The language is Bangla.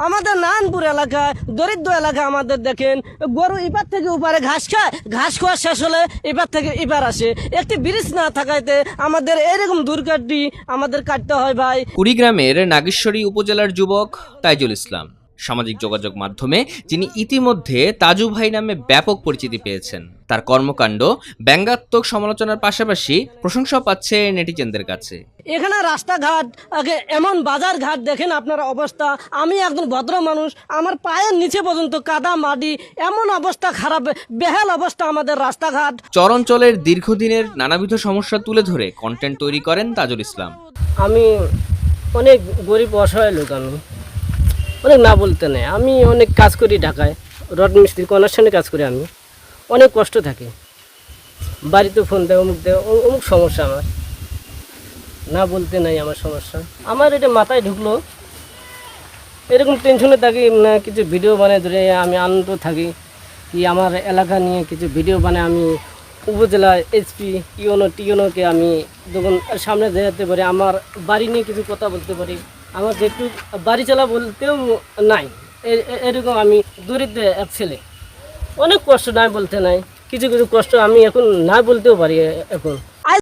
আমাদের নারায়ণপুর এলাকায় দরিদ্র এলাকা আমাদের দেখেন গরু এপার থেকে ওপারে ঘাস খায়, ঘাস খাওয়া শেষ হলে এপার থেকে এপার আসে। একটি ব্রিজ না থাকাতে আমাদের এরকম দুর্ঘটনা আমাদের কাটতে হয় ভাই। কুড়িগ্রামের নাগেশ্বরী উপজেলার যুবক তাইজুল ইসলাম সামাজিক যোগাযোগ মাধ্যমে যিনি ইতিমধ্যে তাজু ভাই নামে ব্যাপক পরিচিতি পেয়েছেন। তার কর্মকাণ্ড ব্যঙ্গাত্মক সমালোচনার পাশাপাশি প্রশংসা পাচ্ছে নেটিজেনদের কাছে। এখানে রাস্তাঘাট এমন বাজার ঘাট দেখেন আপনার অবস্থা। আমি একজন ভদ্র মানুষ, আমার পায়ের নিচে পর্যন্ত কাদা মাটি, এমন অবস্থা খারাপ, বেহাল অবস্থা আমাদের রাস্তাঘাট। চরাঞ্চলের দীর্ঘদিনের নানাবিধ সমস্যা তুলে ধরে কন্টেন্ট তৈরি করেন তাজুল ইসলাম। আমি অনেক গরিব অসহায় লোক, আমি অনেক না বলতে নেই। আমি অনেক কাজ করি ঢাকায়, রড মিস্ত্রি কনস্ট্রাকশনে কাজ করি। আমি অনেক কষ্ট থাকে, বাড়িতে ফোন দেয়, অমুক দেয়, অমুক সমস্যা আমার, না বলতে নাই আমার সমস্যা। আমার এটা মাথায় ঢুকলো, এরকম টেনশনে থাকি না, কিছু ভিডিও বানায় ধরে আমি আনন্দ থাকি কি আমার এলাকা নিয়ে কিছু ভিডিও বানায় আমি উপজেলা এসপি টিওনোকে আমি যখন সামনে যেতে পারি, আমার বাড়ি নিয়ে কিছু কথা বলতে পারি। আমার যেটু বাড়ি চালা বলতেও নাই, এরকম আমি দরিদ্র এক ছেলে, অনেক কষ্ট নাই বলতে নাই, কিছু কিছু কষ্ট আমি এখন না বলতেও পারি এখন।